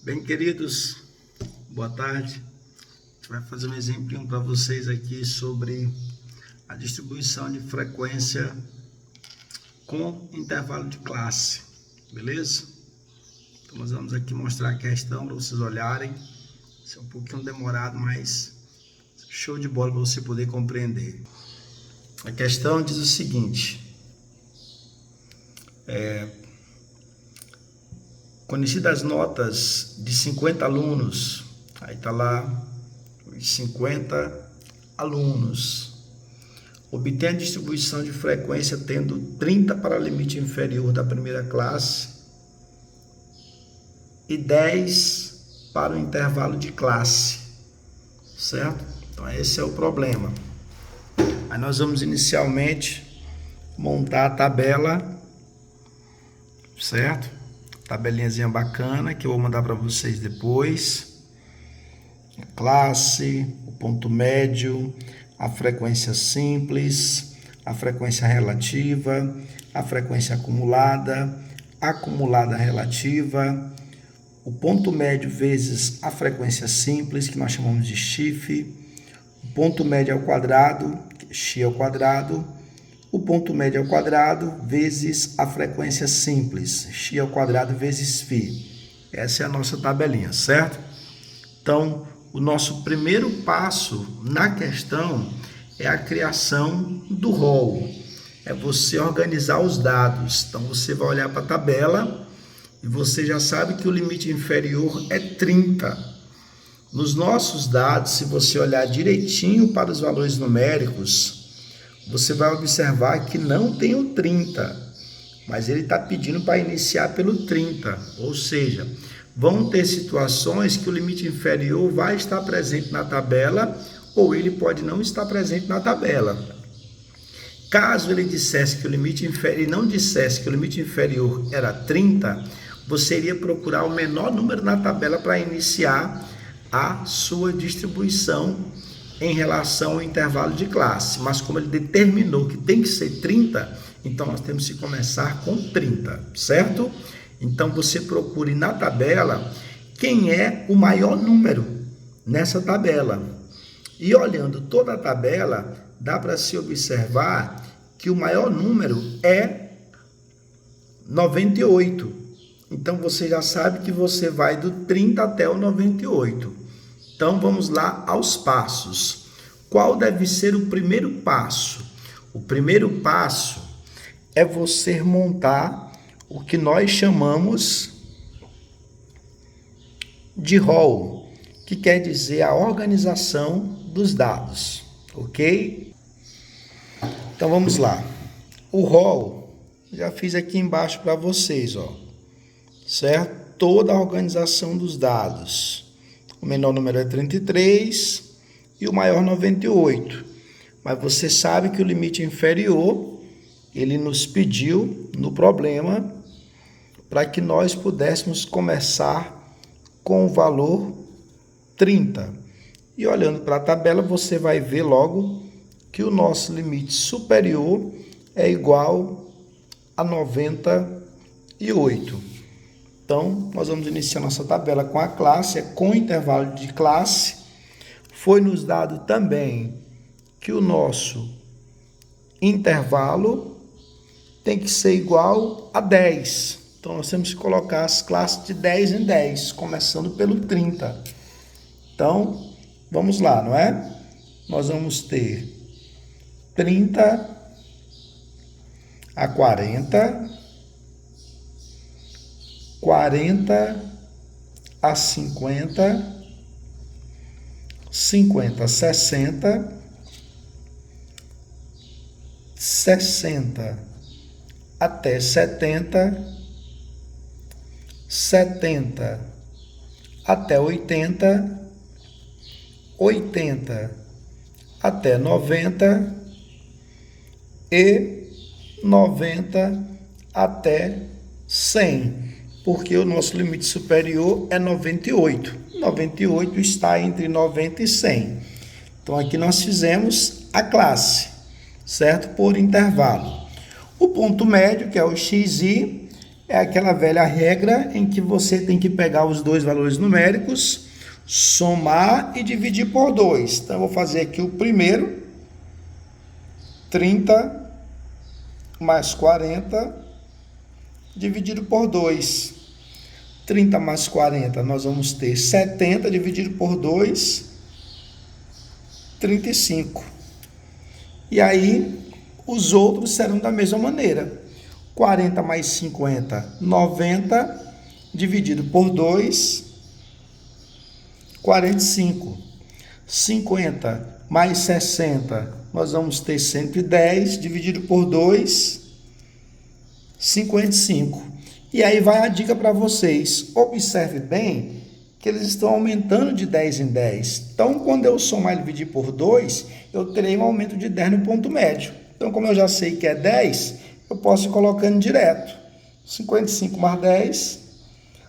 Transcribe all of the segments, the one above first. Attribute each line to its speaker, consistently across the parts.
Speaker 1: Bem, queridos, boa tarde. A gente vai fazer um exemplinho para vocês aqui sobre a distribuição de frequência com intervalo de classe, beleza? Então nós vamos aqui mostrar a questão para vocês olharem. Isso é um pouquinho demorado, mas show de bola para você poder compreender. A questão diz o seguinte: conhecidas as notas de 50 alunos, aí está lá os 50 alunos, obtém a distribuição de frequência tendo 30 para limite inferior da primeira classe e 10 para o intervalo de classe, certo? Então esse é o problema. Aí nós vamos inicialmente montar a tabela, certo? Tabelinhazinha bacana que eu vou mandar para vocês depois. A classe, o ponto médio, a frequência simples, a frequência relativa, a frequência acumulada, acumulada relativa, o ponto médio vezes a frequência simples, que nós chamamos de Xi, o ponto médio ao quadrado, Xi ao quadrado, o ponto médio ao quadrado vezes a frequência simples, Xi ao quadrado vezes Φ. Essa é a nossa tabelinha, certo? Então, o nosso primeiro passo na questão é a criação do rol. É você organizar os dados. Então, você vai olhar para a tabela e você já sabe que o limite inferior é 30. Nos nossos dados, se você olhar direitinho para os valores numéricos, você vai observar que não tem o 30, mas ele está pedindo para iniciar pelo 30, ou seja, vão ter situações que o limite inferior vai estar presente na tabela ou ele pode não estar presente na tabela. Caso ele dissesse que o limite inferior, e não dissesse que o limite inferior era 30, você iria procurar o menor número na tabela para iniciar a sua distribuição em relação ao intervalo de classe, mas como ele determinou que tem que ser 30, então nós temos que começar com 30, certo? Então você procure na tabela quem é o maior número nessa tabela. E olhando toda a tabela, dá para se observar que o maior número é 98. Então você já sabe que você vai do 30 até o 98. Então, vamos lá aos passos. Qual deve ser o primeiro passo? O primeiro passo é você montar o que nós chamamos de rol, que quer dizer a organização dos dados, ok? Então, vamos lá. O rol, já fiz aqui embaixo para vocês, ó, certo? Toda a organização dos dados. O menor número é 33 e o maior 98. Mas você sabe que o limite inferior, ele nos pediu no problema para que nós pudéssemos começar com o valor 30. E olhando para a tabela, você vai ver logo que o nosso limite superior é igual a 98. Então, nós vamos iniciar nossa tabela com a classe, com intervalo de classe. Foi nos dado também que o nosso intervalo tem que ser igual a 10. Então, nós temos que colocar as classes de 10 em 10, começando pelo 30. Então, vamos lá, não é? Nós vamos ter 30 a 40... 40 a 50, 50 a 60, 60 até 70, 70 até 80, 80 até 90 e 90 até 100. Porque o nosso limite superior é 98. 98 está entre 90 e 100. Então, aqui nós fizemos a classe, certo? Por intervalo. O ponto médio, que é o xi, É aquela velha regra em que você tem que pegar os dois valores numéricos, somar e dividir por 2. Então, eu vou fazer aqui o primeiro, 30 mais 40, dividido por 2. 30 mais 40, nós vamos ter 70, dividido por 2, 35. E aí, os outros serão da mesma maneira. 40 mais 50, 90, dividido por 2, 45. 50 mais 60, nós vamos ter 110, dividido por 2, 55. E aí vai a dica para vocês. Observe bem que eles estão aumentando de 10 em 10. Então, quando eu somar e dividir por 2, eu terei um aumento de 10 no ponto médio. Então, como eu já sei que é 10, eu posso ir colocando direto. 55 mais 10,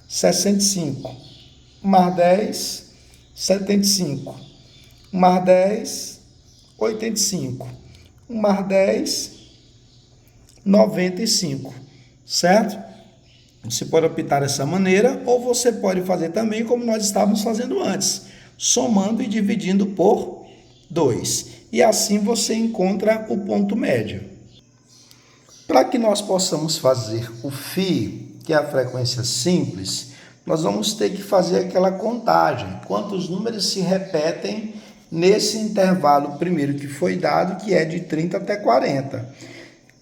Speaker 1: 65. Mais 10, 75. Mais 10, 85. Mais 10, 95. Certo? Você pode optar dessa maneira, ou você pode fazer também como nós estávamos fazendo antes, somando e dividindo por 2. E assim você encontra o ponto médio. Para que nós possamos fazer o φ, que é a frequência simples, nós vamos ter que fazer aquela contagem. Quantos números se repetem nesse intervalo primeiro que foi dado, que é de 30 até 40.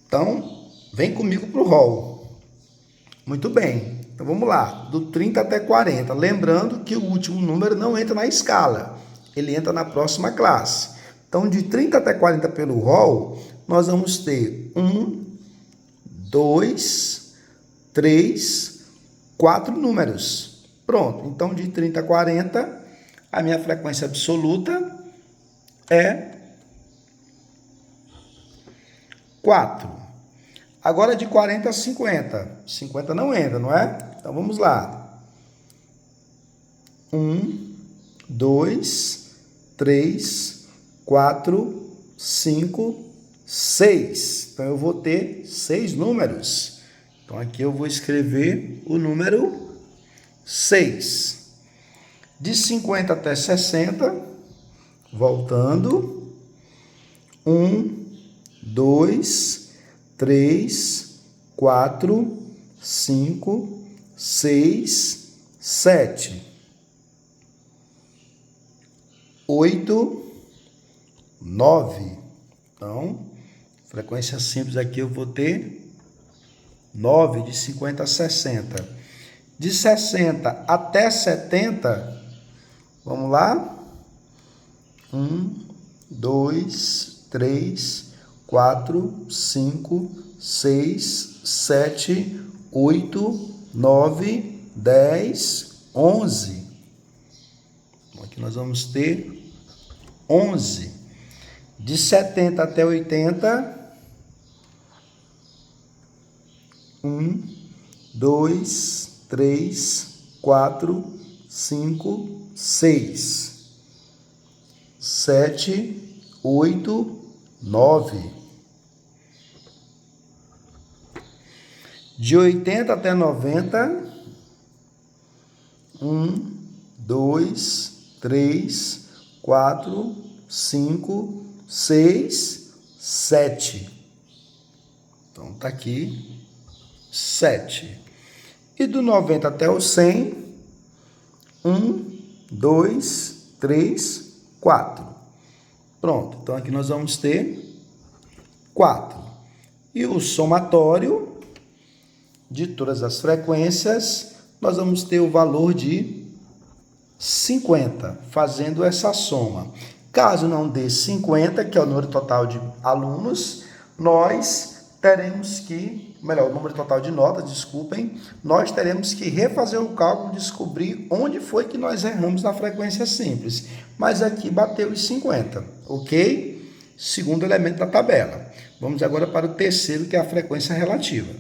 Speaker 1: Então, vem comigo para o rol. Muito bem, então vamos lá, do 30 até 40. Lembrando que o último número não entra na escala, ele entra na próxima classe. Então, de 30 até 40 pelo rol, nós vamos ter 1, 2, 3, 4 números. Pronto, então de 30 a 40, a minha frequência absoluta é 4. Agora de 40 a 50. 50 não entra, não é? Então vamos lá. 1, 2, 3, 4, 5, 6. Então eu vou ter 6 números. Então aqui eu vou escrever o número 6. De 50 até 60, voltando. 1, 2, 3, 4, 5, 6, 7, 8, 9. Então, frequência simples aqui eu vou ter 9, de 50 a 60. De 60 até 70, vamos lá? 1, 2, 3, 4, 5, 6, 7, 8, 9, 10, 11. Então, aqui nós vamos ter 11. De 70 até 80, 1, 2, 3, 4, 5, 6, 7, 8, 9. De 80 até 90, 1, 2, 3, 4, 5, 6, 7. Então, tá aqui 7. E do 90 até o 100, 1, 2, 3, 4. Pronto, então aqui nós vamos ter 4. E o somatório de todas as frequências, nós vamos ter o valor de 50, fazendo essa soma. Caso não dê 50, que é o número total de alunos, nós teremos que, melhor, o número total de notas, desculpem, nós teremos que refazer o cálculo, descobrir onde foi que nós erramos na frequência simples. Mas aqui bateu os 50, ok? Segundo elemento da tabela. Vamos agora para o terceiro, que é a frequência relativa.